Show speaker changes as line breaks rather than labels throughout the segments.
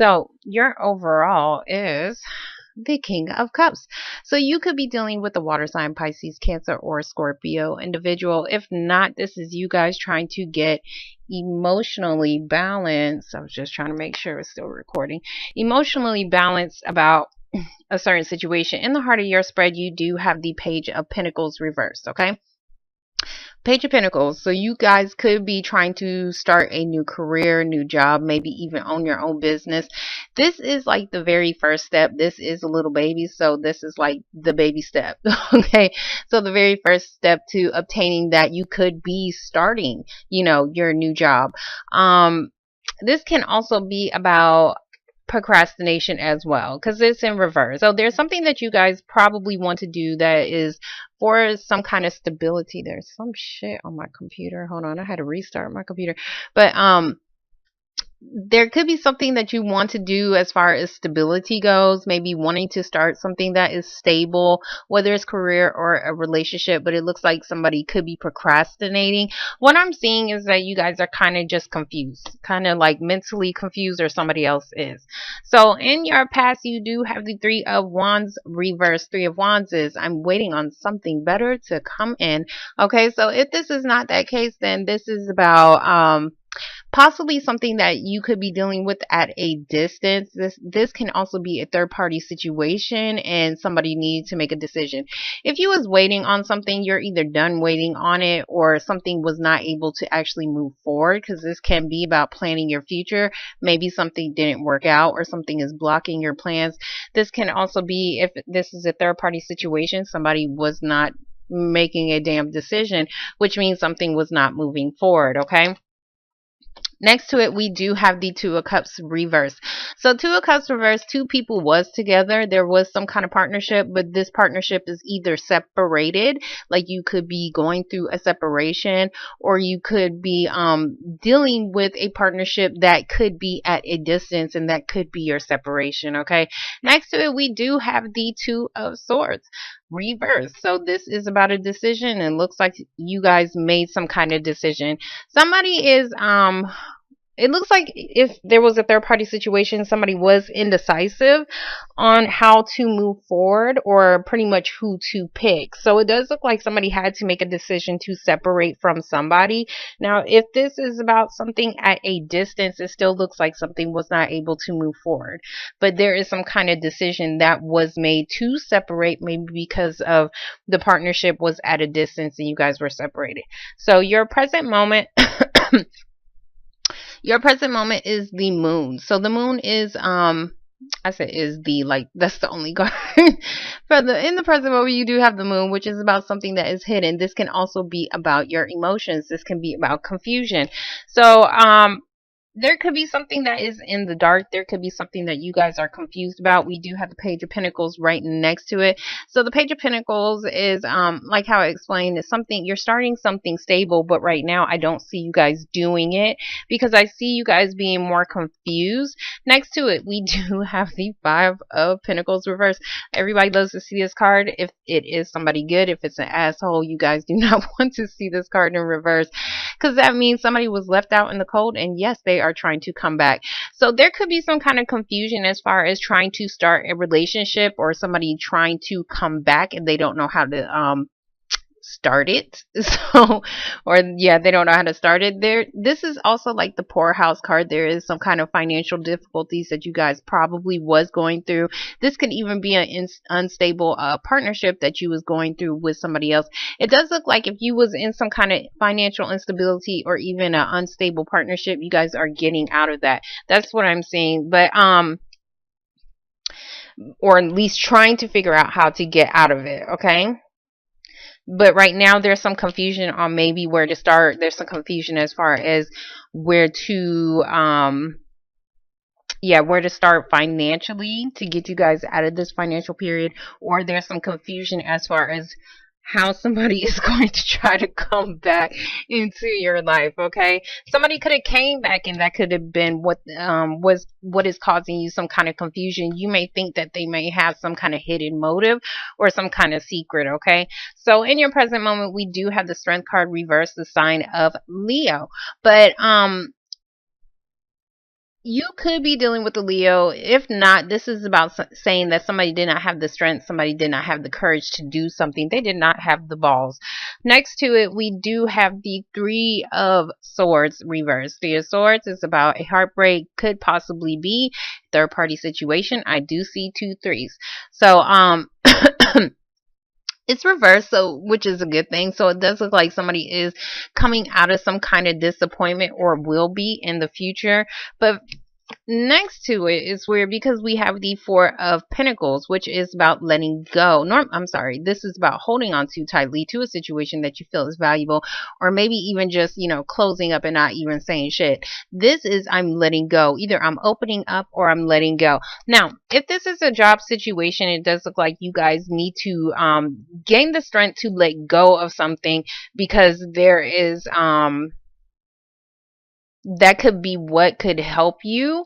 So your overall is the King of Cups. So you could be dealing with a water sign, Pisces, Cancer, or Scorpio individual. If not, this is you guys trying to get emotionally balanced. I was just trying to make sure it's still recording. Emotionally balanced about a certain situation. In the heart of your spread, you do have the Page of Pentacles reversed, okay? Page of Pentacles. So you guys could be trying to start a new career, new job, maybe even own your own business. This is like the very first step. This is a little baby, so this is like the baby step. Okay. So the very first step to obtaining that, you could be starting, your new job. This can also be about procrastination as well, because it's in reverse. So there's something that you guys probably want to do that is for some kind of stability. There's some shit on my computer. Hold on, I had to restart my computer. But there could be something that you want to do as far as stability goes, maybe wanting to start something that is stable, whether it's career or a relationship, but it looks like somebody could be procrastinating. What I'm seeing is that you guys are kind of just confused, kind of like mentally confused, or somebody else is. So in your past, you do have the Three of Wands reverse. Three of Wands is I'm waiting on something better to come in. Okay, so if this is not that case, then this is about possibly something that you could be dealing with at a distance. This can also be a third party situation, and somebody needs to make a decision. If you was waiting on something, you're either done waiting on it, or something was not able to actually move forward, because this can be about planning your future. Maybe something didn't work out, or something is blocking your plans. This can also be, if this is a third party situation, somebody was not making a damn decision, which means something was not moving forward. Okay. Next to it, we do have the Two of Cups reverse. So Two of Cups reverse, two people was together. There was some kind of partnership, but this partnership is either separated, like you could be going through a separation, or you could be dealing with a partnership that could be at a distance, and that could be your separation. Okay. Next to it, we do have the Two of Swords reverse. So this is about a decision, and looks like you guys made some kind of decision. Somebody is it looks like if there was a third party situation, somebody was indecisive on how to move forward, or pretty much who to pick. So it does look like somebody had to make a decision to separate from somebody. Now, if this is about something at a distance, it still looks like something was not able to move forward. But there is some kind of decision that was made to separate, maybe because of the partnership was at a distance and you guys were separated. So your present moment your present moment is the moon. So the moon is I said is the, like, that's the only card. In the present moment, you do have the moon, which is about something that is hidden. This can also be about your emotions. This can be about confusion. So there could be something that is in the dark. There could be something that you guys are confused about. We do have the Page of Pentacles right next to it. So the Page of Pentacles is, like how I explained, is something, you're starting something stable, but right now I don't see you guys doing it, because I see you guys being more confused. Next to it, we do have the Five of Pentacles reverse. Everybody loves to see this card if it is somebody good. If it's an asshole, you guys do not want to see this card in reverse, because that means somebody was left out in the cold, and yes, they are trying to come back. So there could be some kind of confusion as far as trying to start a relationship, or somebody trying to come back and they don't know how to start it. So, or yeah, they don't know how to start it. This is also like the poorhouse card. There is some kind of financial difficulties that you guys probably was going through. This could even be an unstable partnership that you was going through with somebody else. It does look like if you was in some kind of financial instability, or even an unstable partnership, you guys are getting out of that. That's what I'm saying. But or at least trying to figure out how to get out of it. Okay. But right now there's some confusion on maybe where to start. There's some confusion as far as where to where to start financially to get you guys out of this financial period. Or there's some confusion as far as how somebody is going to try to come back into your life. Okay, somebody could have came back, and that could have been what is causing you some kind of confusion. You may think that they may have some kind of hidden motive or some kind of secret. Okay, so in your present moment, we do have the Strength card reverse, the sign of Leo. But You could be dealing with a Leo. If not, this is about saying that somebody did not have the strength, somebody did not have the courage to do something. They did not have the balls. Next to it, we do have the Three of Swords reverse. Three of Swords is about a heartbreak, could possibly be third party situation. I do see two threes. So, it's reversed, so which is a good thing. So it does look like somebody is coming out of some kind of disappointment or will be in the future. But next to it is weird because we have the Four of Pentacles, which is about letting go. I'm sorry, this is about holding on too tightly to a situation that you feel is valuable, or maybe even just, closing up and not even saying shit. This is I'm letting go. Either I'm opening up or I'm letting go. Now, if this is a job situation, it does look like you guys need to gain the strength to let go of something, because there is that could be what could help you.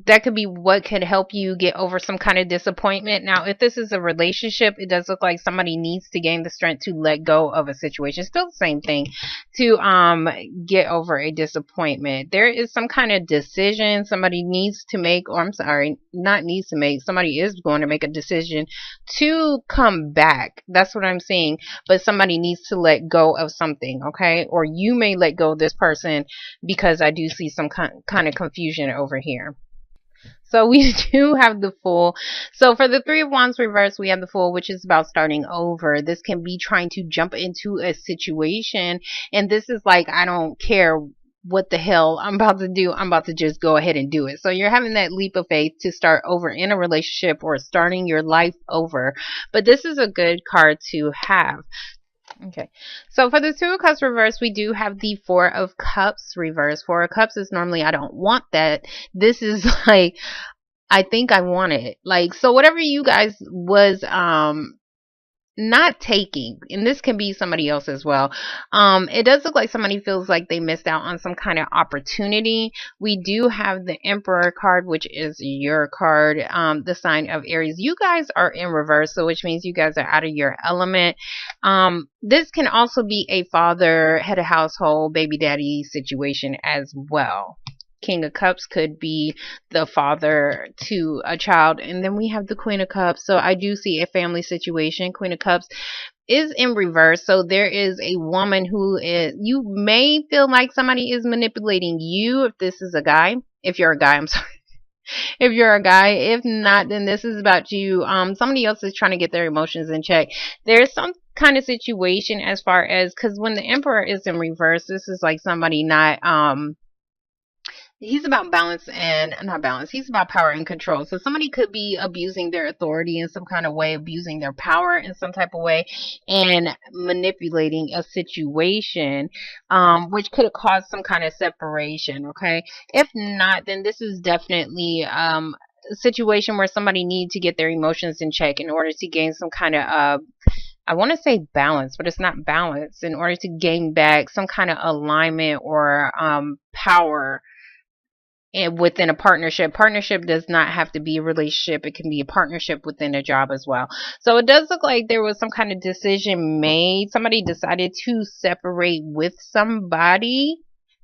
That could be what could help you get over some kind of disappointment. Now, if this is a relationship, it does look like somebody needs to gain the strength to let go of a situation. Still the same thing, to get over a disappointment. There is some kind of decision somebody needs to make, or I'm sorry, not needs to make. Somebody is going to make a decision to come back. That's what I'm saying. But somebody needs to let go of something, okay? Or you may let go of this person, because I do see some kind of confusion over here. So we do have the Fool. So for the Three of Wands reverse, we have the Fool, which is about starting over. This can be trying to jump into a situation. And this is like, I don't care what the hell I'm about to do. I'm about to just go ahead and do it. So you're having that leap of faith to start over in a relationship or starting your life over. But this is a good card to have. Okay, so for the Two of Cups reverse, we do have the Four of Cups reverse. Four of Cups is normally I don't want that. This is like, I think I want it. Like, so whatever you guys was not taking, and this can be somebody else as well, it does look like somebody feels like they missed out on some kind of opportunity. We do have the Emperor card, which is your card, the sign of Aries. You guys are in reverse, so which means you guys are out of your element. This can also be a father, head of household, baby daddy situation as well. King of Cups could be the father to a child. And then we have the Queen of Cups. So I do see a family situation. Queen of Cups is in reverse. So there is a woman who is, you may feel like somebody is manipulating you if this is a guy. If you're a guy, I'm sorry. If you're a guy, if not, then this is about you. Somebody else is trying to get their emotions in check. There's some kind of situation as far as, because when the Emperor is in reverse, this is like somebody not, he's about balance and not balance. He's about power and control. So somebody could be abusing their authority in some kind of way, abusing their power in some type of way, and manipulating a situation, which could have caused some kind of separation. Okay. If not, then this is definitely, a situation where somebody needs to get their emotions in check in order to gain some kind of, I want to say balance, but it's not balance, in order to gain back some kind of alignment or, power. And within a partnership does not have to be a relationship. It can be a partnership within a job as well. So it does look like there was some kind of decision made. Somebody decided to separate with somebody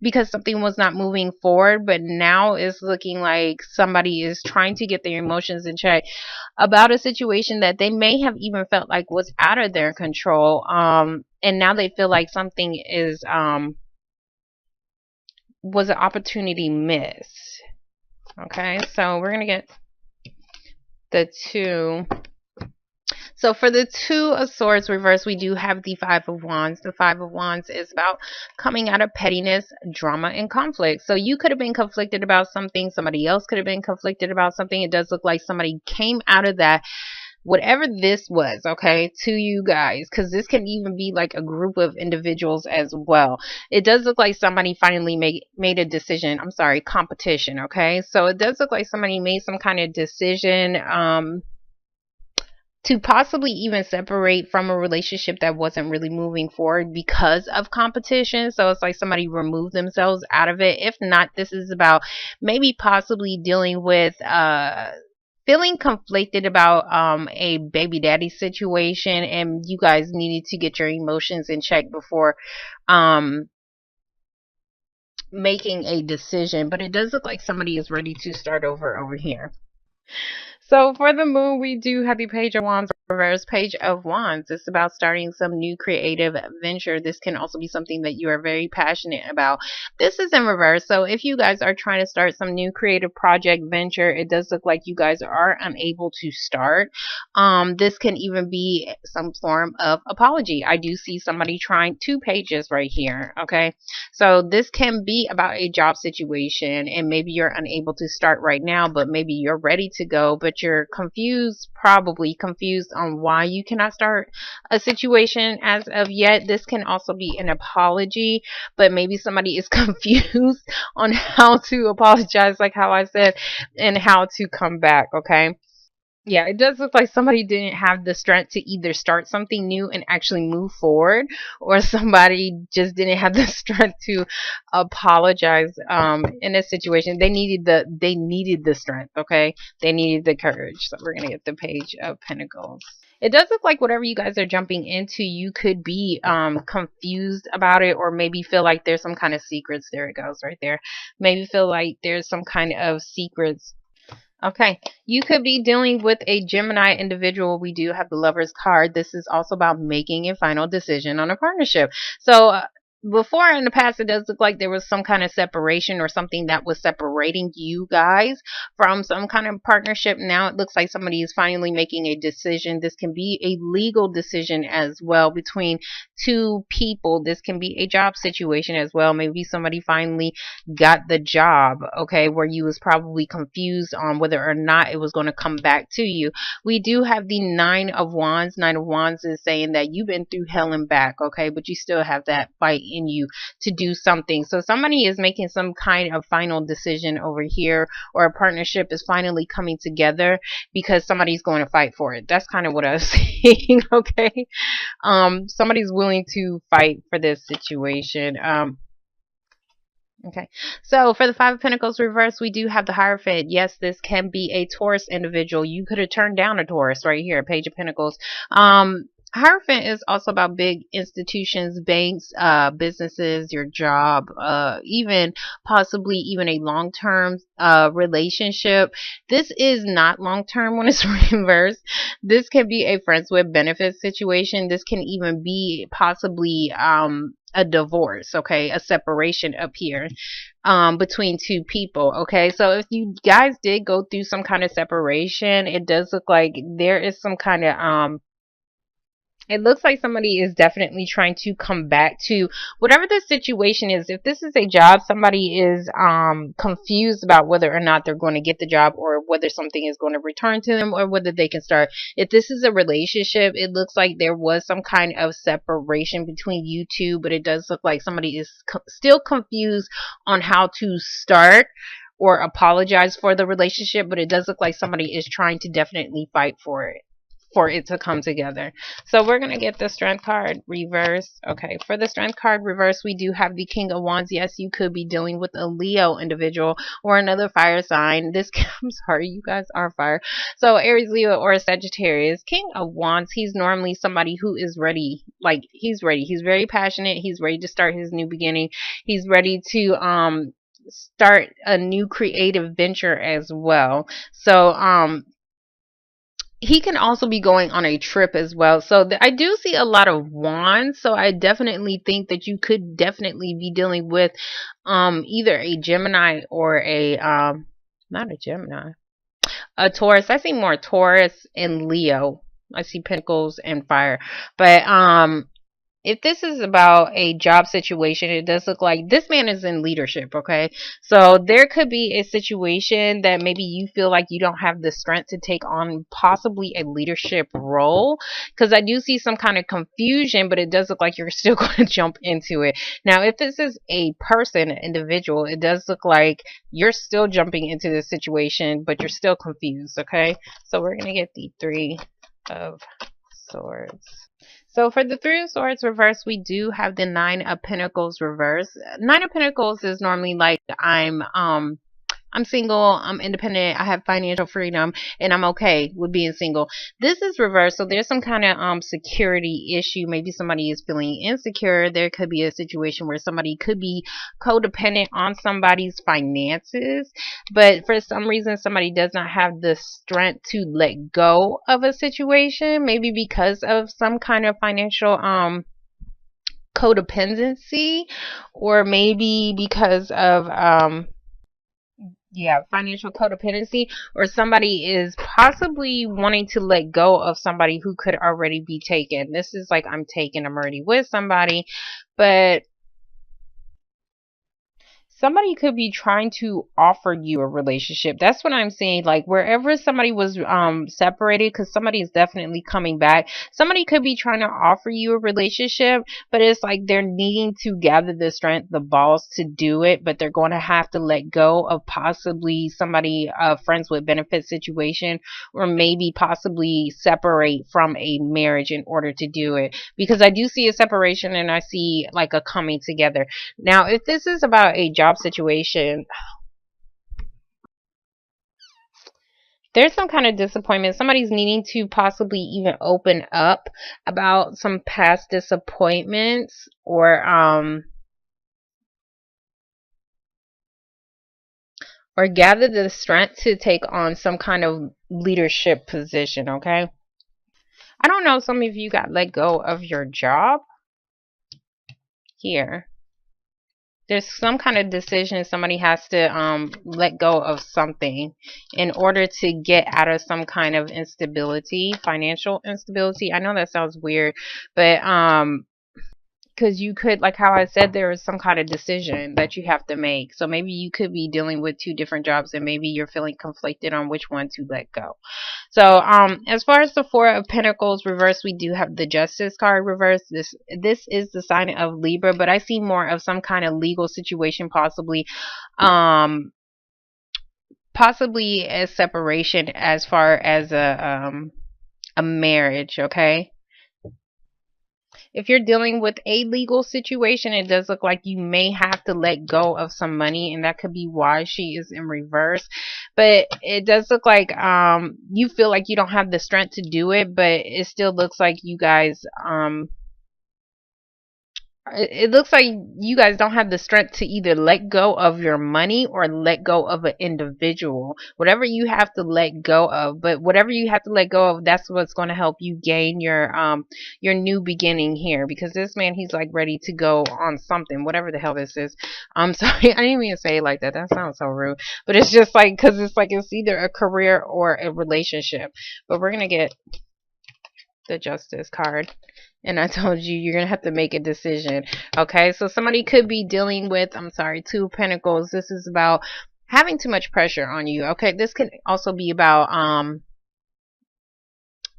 because something was not moving forward, but now it's looking like somebody is trying to get their emotions in check about a situation that they may have even felt like was out of their control, and now they feel like something is was an opportunity missed. Okay, so we're gonna get the two. So for the Two of Swords reverse, we do have the Five of Wands. The Five of Wands is about coming out of pettiness, drama, and conflict. So you could have been conflicted about something. Somebody else could have been conflicted about something. It does look like somebody came out of that, whatever this was, okay, to you guys, because this can even be like a group of individuals as well. It does look like somebody finally made a decision. I'm sorry, competition. Okay, so it does look like somebody made some kind of decision, to possibly even separate from a relationship that wasn't really moving forward because of competition. So it's like somebody removed themselves out of it. If not, this is about maybe possibly dealing with feeling conflicted about a baby daddy situation, and you guys needed to get your emotions in check before making a decision, but it does look like somebody is ready to start over here. So for the moon, we do have the Page of Wands reverse. Page of Wands. It's about starting some new creative venture. This can also be something that you are very passionate about. This is in reverse. So if you guys are trying to start some new creative project venture, it does look like you guys are unable to start. This can even be some form of apology. I do see somebody trying 2 pages right here. Okay. So this can be about a job situation, and maybe you're unable to start right now, but maybe you're ready to go, but you're confused, probably confused on why you cannot start a situation as of yet. This can also be an apology, but maybe somebody is confused on how to apologize, like how I said, and how to come back. Okay. Yeah, it does look like somebody didn't have the strength to either start something new and actually move forward, or somebody just didn't have the strength to apologize in a situation. They needed the strength, okay? They needed the courage. So we're gonna get the Page of Pentacles. It does look like whatever you guys are jumping into, you could be confused about it, or maybe feel like there's some kind of secrets. There it goes right there. Maybe feel like there's some kind of secrets. Okay, you could be dealing with a Gemini individual. We do have the Lover's card. This is also about making a final decision on a partnership. So, before in the past, it does look like there was some kind of separation or something that was separating you guys from some kind of partnership. Now it looks like somebody is finally making a decision. This can be a legal decision as well between 2 people. This can be a job situation as well. Maybe somebody finally got the job, okay, where you was probably confused on whether or not it was going to come back to you. We do have the Nine of Wands. Nine of Wands is saying that you've been through hell and back, okay, but you still have that fight in you to do something. So somebody is making some kind of final decision over here, or a partnership is finally coming together because somebody's going to fight for it. That's kind of what I was saying, okay? Somebody's willing to fight for this situation. Okay, so for the Five of Pentacles reverse, we do have the Hierophant. Yes, this can be a Taurus individual. You could have turned down a Taurus right here, Page of Pentacles. Hierophant is also about big institutions, banks, businesses, your job, even possibly even a long-term relationship. This is not long-term when it's reversed. This can be a friends with benefits situation. This can even be possibly a divorce, okay, a separation up here between 2 people, okay. So if you guys did go through some kind of separation, it does look like there is some kind of it looks like somebody is definitely trying to come back to whatever the situation is. If this is a job, somebody is confused about whether or not they're going to get the job, or whether something is going to return to them, or whether they can start. If this is a relationship, it looks like there was some kind of separation between you two, but it does look like somebody is still confused on how to start or apologize for the relationship, but it does look like somebody is trying to definitely fight for it to come together. So we're going to get the Strength card reverse. Okay, for the Strength card reverse, we do have the King of Wands. Yes, you could be dealing with a Leo individual or another fire sign. I'm sorry, you guys are fire. So Aries, Leo, or Sagittarius. King of Wands, he's normally somebody who is ready. Like, he's ready. He's very passionate. He's ready to start his new beginning. He's ready to start a new creative venture as well. So he can also be going on a trip as well. So I do see a lot of wands. So I definitely think that you could definitely be dealing with either a Gemini or a not a Gemini, a Taurus. I see more Taurus and Leo. I see Pentacles and Fire. But if this is about a job situation, it does look like this man is in leadership, okay? So there could be a situation that maybe you feel like you don't have the strength to take on possibly a leadership role, because I do see some kind of confusion, but it does look like you're still going to jump into it. Now, if this is a person, an individual, it does look like you're still jumping into this situation, but you're still confused, okay? So we're going to get the Three of Swords. So for the Three of Swords reverse, we do have the Nine of Pentacles reverse. Nine of Pentacles is normally like I'm I'm single, I'm independent, I have financial freedom, and I'm okay with being single. This is reversed. So there's some kind of security issue. Maybe somebody is feeling insecure. There could be a situation where somebody could be codependent on somebody's finances, but for some reason somebody does not have the strength to let go of a situation, maybe because of some kind of financial codependency, or maybe because of financial codependency, or somebody is possibly wanting to let go of somebody who could already be taken. This is like, I'm taken, I'm already with somebody, but somebody could be trying to offer you a relationship. That's what I'm saying. Like, wherever somebody was separated, because somebody is definitely coming back. Somebody could be trying to offer you a relationship, but it's like they're needing to gather the strength, the balls to do it, but they're going to have to let go of possibly somebody, friends with benefit situation, or maybe possibly separate from a marriage in order to do it. Because I do see a separation and I see like a coming together. Now, if this is about a job situation, there's some kind of disappointment. Somebody's needing to possibly even open up about some past disappointments, or gather the strength to take on some kind of leadership position, okay? I don't know, some of you got let go of your job here. There's some kind of decision somebody has to let go of something in order to get out of some kind of instability, financial instability. I know that sounds weird, but because you could, like how I said, there is some kind of decision that you have to make. So maybe you could be dealing with two different jobs and maybe you're feeling conflicted on which one to let go. So as far as the Four of Pentacles reverse, we do have the Justice card reverse. This is the sign of Libra, but I see more of some kind of legal situation, um possibly a separation as far as a marriage, okay? If you're dealing with a legal situation, it does look like you may have to let go of some money, and that could be why she is in reverse. But it does look like you feel like you don't have the strength to do it, but it still looks like you guys it looks like you guys don't have the strength to either let go of your money or let go of an individual. Whatever you have to let go of, but whatever you have to let go of, that's what's going to help you gain your new beginning here. Because this man, he's like ready to go on something, whatever the hell this is. I'm sorry, I didn't mean to say it like that. That sounds so rude. But it's just like, because it's like it's either a career or a relationship. But we're gonna get the Justice card. And I told you, you're going to have to make a decision. Okay, so somebody could be dealing with, I'm sorry, Two of Pentacles. This is about having too much pressure on you. Okay, this can also be about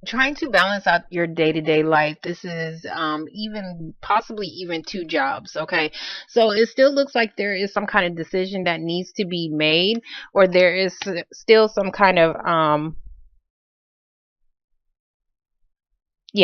trying to balance out your day-to-day life. This is even possibly even two jobs. Okay, so it still looks like there is some kind of decision that needs to be made, or there is still some kind of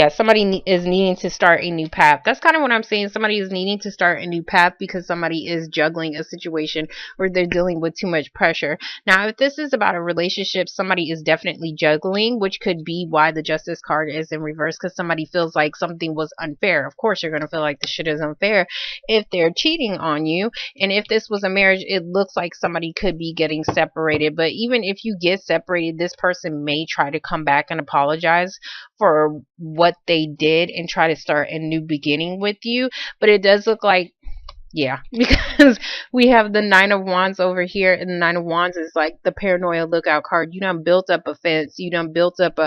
somebody is needing to start a new path. That's kind of what I'm saying. Somebody is needing to start a new path because somebody is juggling a situation where they're dealing with too much pressure. Now, if this is about a relationship, somebody is definitely juggling, which could be why the Justice card is in reverse, because somebody feels like something was unfair. Of course, you're going to feel like the shit is unfair if they're cheating on you. And if this was a marriage, it looks like somebody could be getting separated. But even if you get separated, this person may try to come back and apologize for what they did and try to start a new beginning with you. But it does look like, because we have the Nine of Wands over here, and the Nine of Wands is like the paranoia lookout card. You done built up a fence, you done built up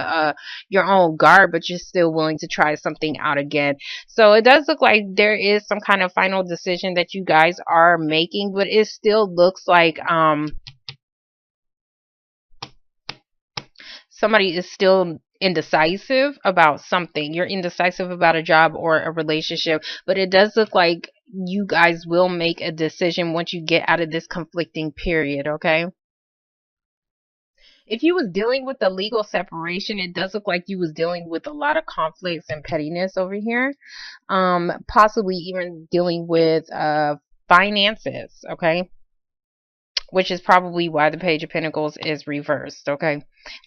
your own guard, but you're still willing to try something out again. So it does look like there is some kind of final decision that you guys are making, but it still looks like somebody is still indecisive about something. You're indecisive about a job or a relationship, but it does look like you guys will make a decision once you get out of this conflicting period, okay? If you was dealing with the legal separation, it does look like you was dealing with a lot of conflicts and pettiness over here. Possibly even dealing with finances, okay? which is probably why the Page of Pentacles is reversed. Okay,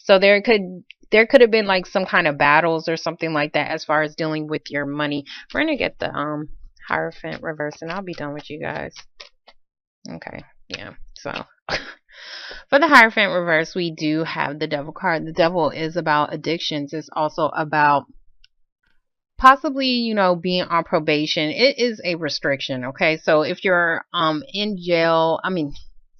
so there could have been like some kind of battles or something like that as far as dealing with your money. We're gonna get the Hierophant reverse, and I'll be done with you guys. Okay, yeah. So for the Hierophant reverse, we do have the Devil card. The Devil is about addictions. It's also about possibly, you know, being on probation. It is a restriction. Okay, so if you're in jail, I mean,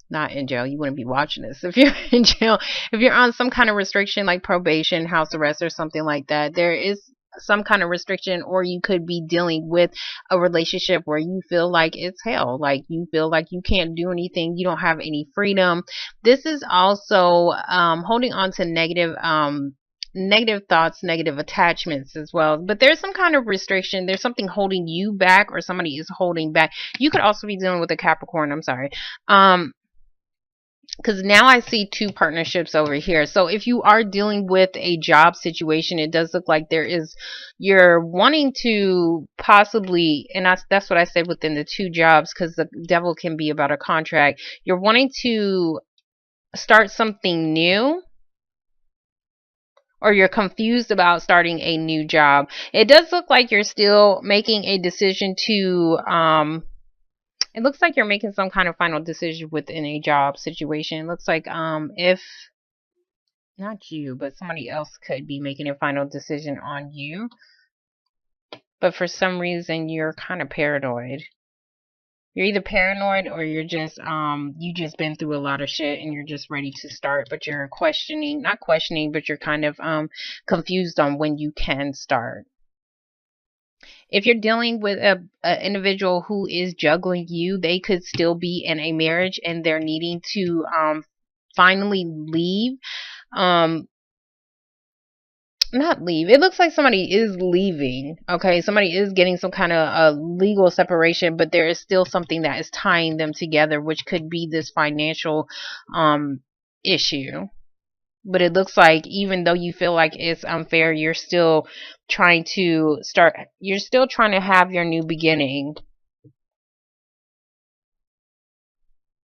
not in jail, you wouldn't be watching this. If you're in jail, if you're on some kind of restriction like probation, house arrest, or something like that, there is some kind of restriction, or you could be dealing with a relationship where you feel like it's hell, like you feel like you can't do anything, you don't have any freedom. This is also holding on to negative thoughts, negative attachments as well. But there's some kind of restriction. There's something holding you back, or somebody is holding back. You could also be dealing with a Capricorn. I'm sorry. Because now I see two partnerships over here. So if you are dealing with a job situation, it does look like you're wanting to possibly, and that's what I said within the two jobs, because the Devil can be about a contract. You're wanting to start something new, or you're confused about starting a new job. It does look like you're still making a decision to, it looks like you're making some kind of final decision within a job situation. It looks like if not you, but somebody else could be making a final decision on you. But for some reason, you're kind of paranoid. You're either paranoid, or you're just you just been through a lot of shit and you're just ready to start, but you're not questioning, but you're kind of confused on when you can start. If you're dealing with a individual who is juggling you, they could still be in a marriage and they're needing to finally leave. Not leave. It looks like somebody is leaving. Okay, somebody is getting some kind of legal separation, but there is still something that is tying them together, which could be this financial issue. But it looks like even though you feel like it's unfair, you're still trying to have your new beginning.